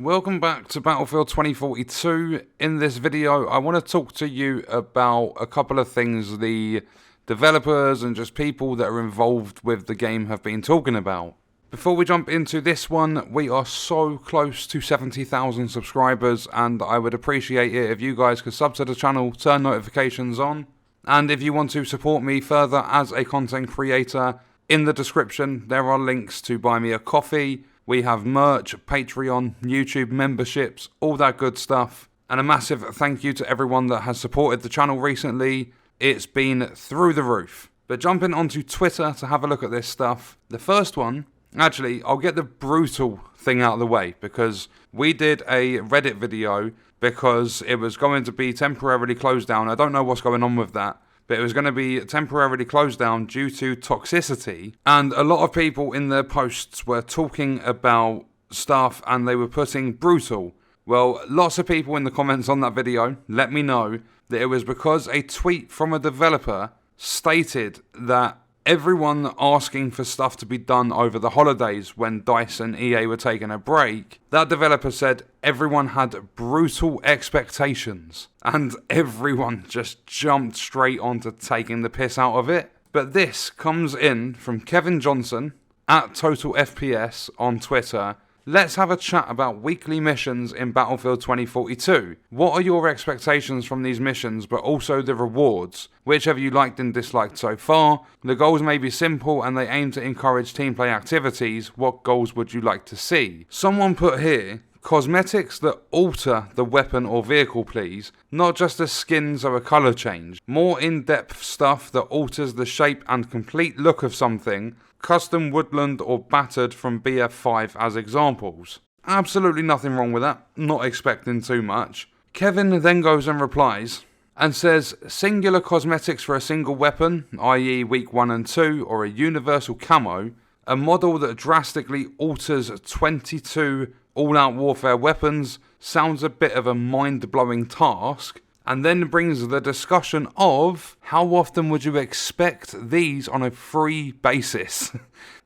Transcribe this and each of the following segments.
Welcome back to Battlefield 2042. In this video, I want to talk to you about a couple of things the developers and just people that are involved with the game have been talking about. Before we jump into this one, we are so close to 70,000 subscribers, and I would appreciate it if you guys could sub to the channel, turn notifications on, and if you want to support me further as a content creator, in the description there are links to buy me a coffee. We have merch, Patreon, YouTube memberships, all that good stuff. And a massive thank you to everyone that has supported the channel recently. It's been through the roof. But jumping onto Twitter to have a look at this stuff. The first one, actually, I'll get the brutal thing out of the way, because we did a Reddit video because it was going to be temporarily closed down. I don't know what's going on with that, but it was going to be temporarily closed down due to toxicity. And a lot of people in their posts were talking about stuff and they were putting brutal. Well, lots of people in the comments on that video let me know that it was because a tweet from a developer stated that everyone asking for stuff to be done over the holidays when DICE and EA were taking a break, that developer said everyone had brutal expectations and everyone just jumped straight onto taking the piss out of it. But this comes in from Kevin Johnson at Total FPS on Twitter. Let's have a chat about weekly missions in Battlefield 2042. What are your expectations from these missions, but also the rewards? Which have you liked and disliked so far? The goals may be simple and they aim to encourage team play activities. What goals would you like to see? Someone put here, cosmetics that alter the weapon or vehicle please, not just a skins or a colour change. More in-depth stuff that alters the shape and complete look of something. Custom woodland or battered from BF5 as examples. Absolutely nothing wrong with that, not expecting too much. Kevin then goes and replies and says singular cosmetics for a single weapon, i.e. week 1 and 2, or a universal camo, a model that drastically alters 22 all-out warfare weapons sounds a bit of a mind-blowing task. And then brings the discussion of how often would you expect these on a free basis?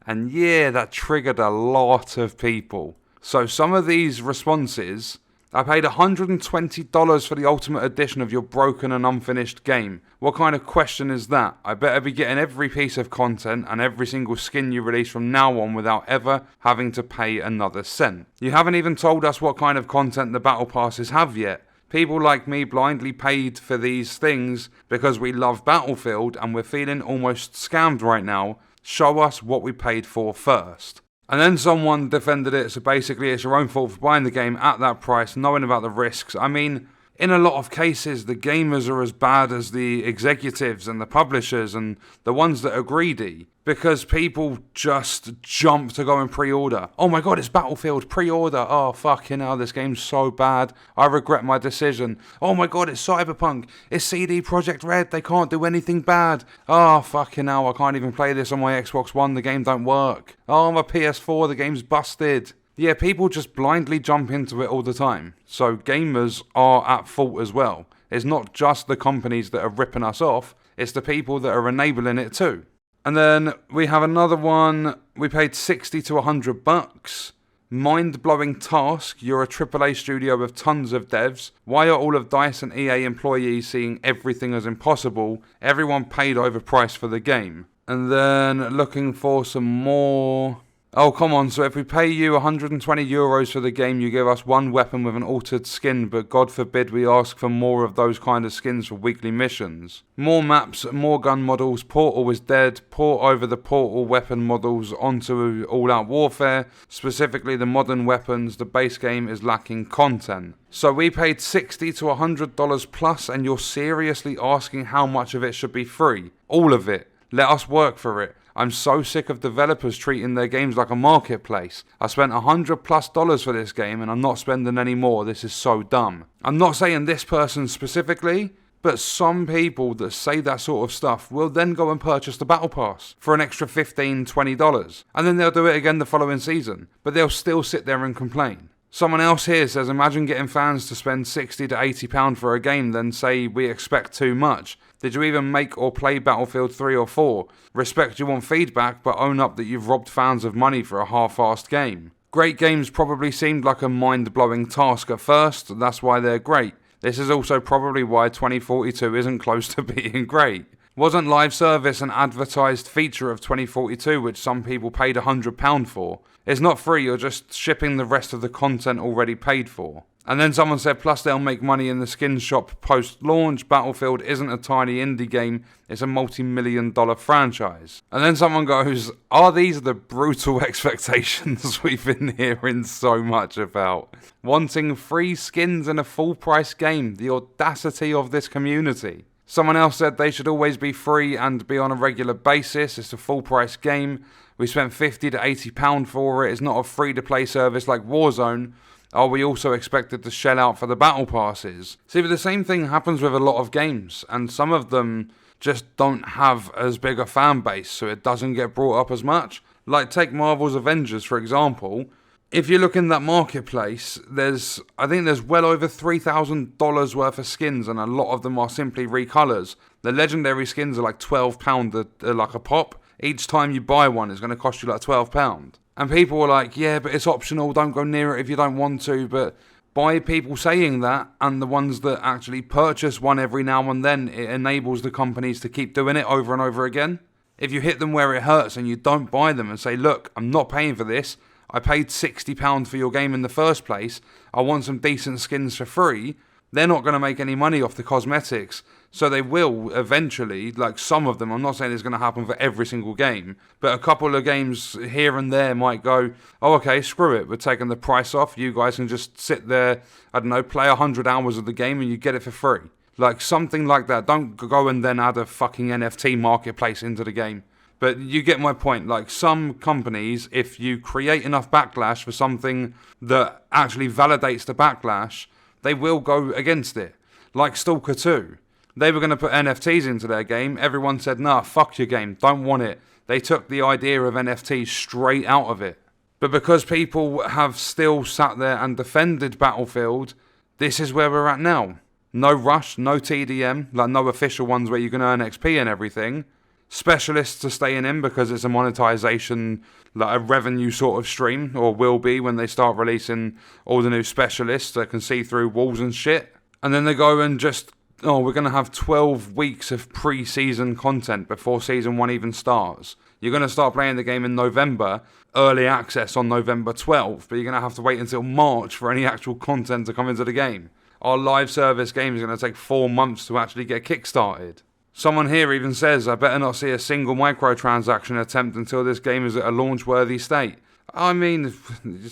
And yeah, that triggered a lot of people. So some of these responses, I paid $120 for the Ultimate Edition of your broken and unfinished game. What kind of question is that? I better be getting every piece of content and every single skin you release from now on without ever having to pay another cent. You haven't even told us what kind of content the battle passes have yet. People like me blindly paid for these things because we love Battlefield and we're feeling almost scammed right now. Show us what we paid for first. And then someone defended it, so basically it's your own fault for buying the game at that price, knowing about the risks. I mean, in a lot of cases, the gamers are as bad as the executives and the publishers and the ones that are greedy. Because people just jump to go and pre-order. Oh my god, it's Battlefield, pre-order. Oh fucking hell, this game's so bad. I regret my decision. Oh my god, it's Cyberpunk. It's CD Projekt Red, they can't do anything bad. Oh fucking hell, I can't even play this on my Xbox One, the game don't work. Oh, my PS4, the game's busted. Yeah, people just blindly jump into it all the time. So gamers are at fault as well. It's not just the companies that are ripping us off, it's the people that are enabling it too. And then we have another one. We paid $60 to $100. Mind-blowing task. You're a AAA studio with tons of devs. Why are all of DICE and EA employees seeing everything as impossible? Everyone paid overpriced for the game. And then looking for some more. Oh, come on, so if we pay you €120 for the game, you give us one weapon with an altered skin, but God forbid we ask for more of those kind of skins for weekly missions. More maps, more gun models, Portal is dead, port over the Portal weapon models onto all-out warfare, specifically the modern weapons, the base game is lacking content. So we paid $60 to $100 plus, and you're seriously asking how much of it should be free? All of it. Let us work for it. I'm so sick of developers treating their games like a marketplace. I spent $100+ for this game and I'm not spending any more. This is so dumb. I'm not saying this person specifically, but some people that say that sort of stuff will then go and purchase the Battle Pass for an extra $15, $20. And then they'll do it again the following season. But they'll still sit there and complain. Someone else here says, imagine getting fans to spend £60 to £80 for a game, then say we expect too much. Did you even make or play Battlefield 3 or 4? Respect you want feedback, but own up that you've robbed fans of money for a half-assed game. Great games probably seemed like a mind-blowing task at first, that's why they're great. This is also probably why 2042 isn't close to being great. Wasn't live service an advertised feature of 2042 which some people paid £100 for? It's not free, you're just shipping the rest of the content already paid for. And then someone said, plus they'll make money in the skin shop post-launch. Battlefield isn't a tiny indie game, it's a multi-million-dollar franchise. And then someone goes, are these the brutal expectations we've been hearing so much about? Wanting free skins in a full-price game, the audacity of this community. Someone else said they should always be free and be on a regular basis, it's a full-price game. We spent £50 to £80 for it, it's not a free-to-play service like Warzone. Are we also expected to shell out for the battle passes? See, but the same thing happens with a lot of games, and some of them just don't have as big a fan base, so it doesn't get brought up as much. Like, take Marvel's Avengers, for example. If you look in that marketplace, I think there's well over $3,000 worth of skins, and a lot of them are simply recolors. The legendary skins are like £12 like a pop. Each time you buy one, it's going to cost you like £12. And people were like, yeah, but it's optional, don't go near it if you don't want to. But by people saying that, and the ones that actually purchase one every now and then, it enables the companies to keep doing it over and over again. If you hit them where it hurts and you don't buy them and say, look, I'm not paying for this, I paid £60 for your game in the first place, I want some decent skins for free, they're not going to make any money off the cosmetics. So they will eventually, like some of them, I'm not saying it's going to happen for every single game, but a couple of games here and there might go, oh okay, screw it, we're taking the price off, you guys can just sit there, I don't know, play 100 hours of the game and you get it for free. Like something like that. Don't go and then add a fucking NFT marketplace into the game. But you get my point. Like some companies, if you create enough backlash for something that actually validates the backlash, they will go against it. Like Stalker 2. They were going to put NFTs into their game. Everyone said, nah, fuck your game. Don't want it. They took the idea of NFTs straight out of it. But because people have still sat there and defended Battlefield, this is where we're at now. No rush, no TDM, like no official ones where you can earn XP and everything. Specialists are staying in because it's a monetization, like a revenue sort of stream, or will be when they start releasing all the new specialists that can see through walls and shit. And then they go and just, oh, we're going to have 12 weeks of pre-season content before Season 1 even starts. You're going to start playing the game in November, early access on November 12th, but you're going to have to wait until March for any actual content to come into the game. Our live service game is going to take 4 months to actually get kickstarted. Someone here even says, I better not see a single microtransaction attempt until this game is at a launch-worthy state. I mean,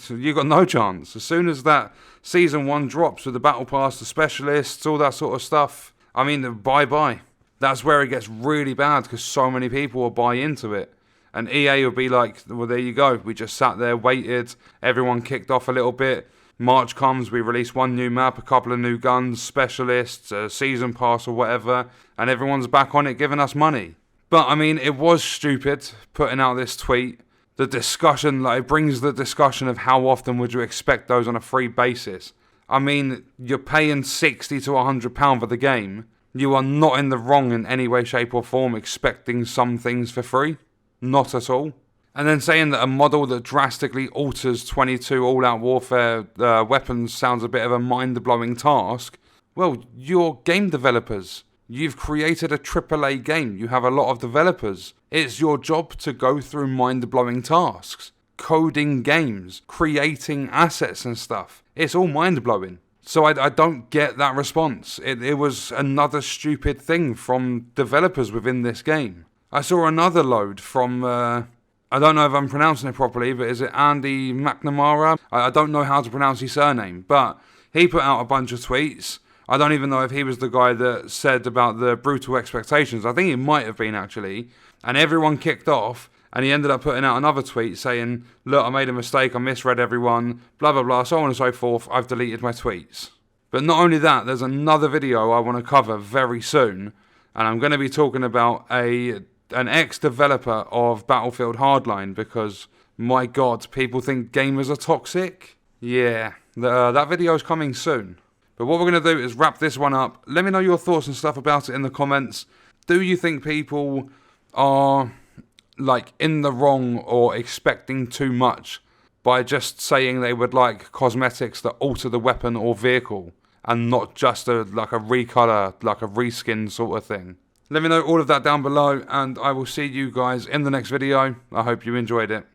you got no chance. As soon as that Season 1 drops with the Battle Pass, the specialists, all that sort of stuff, I mean, bye-bye. That's where it gets really bad because so many people will buy into it. And EA will be like, well, there you go. We just sat there, waited, everyone kicked off a little bit. March comes, we release one new map, a couple of new guns, specialists, a season pass or whatever, and everyone's back on it giving us money. But, I mean, it was stupid putting out this tweet. The discussion, like, it brings the discussion of how often would you expect those on a free basis. I mean, you're paying £60 to £100 for the game. You are not in the wrong in any way, shape or form expecting some things for free. Not at all. And then saying that a model that drastically alters 22 all-out warfare weapons sounds a bit of a mind-blowing task. Well, you're game developers. You've created a AAA game. You have a lot of developers. It's your job to go through mind-blowing tasks. Coding games, creating assets and stuff. It's all mind-blowing. So I don't get that response. It was another stupid thing from developers within this game. I saw another load from... I don't know if I'm pronouncing it properly, but is it Andy McNamara? I don't know how to pronounce his surname, but he put out a bunch of tweets. I don't even know if he was the guy that said about the brutal expectations. I think he might have been, actually. And everyone kicked off, and he ended up putting out another tweet saying, look, I made a mistake, I misread everyone, blah, blah, blah, so on and so forth. I've deleted my tweets. But not only that, there's another video I want to cover very soon, and I'm going to be talking about an ex-developer of Battlefield Hardline because, my god, people think gamers are toxic? Yeah, that video is coming soon. But what we're going to do is wrap this one up. Let me know your thoughts and stuff about it in the comments. Do you think people are, like, in the wrong or expecting too much by just saying they would like cosmetics that alter the weapon or vehicle, and not just like a recolor, like a reskin sort of thing. Let me know all of that down below, and I will see you guys in the next video. I hope you enjoyed it.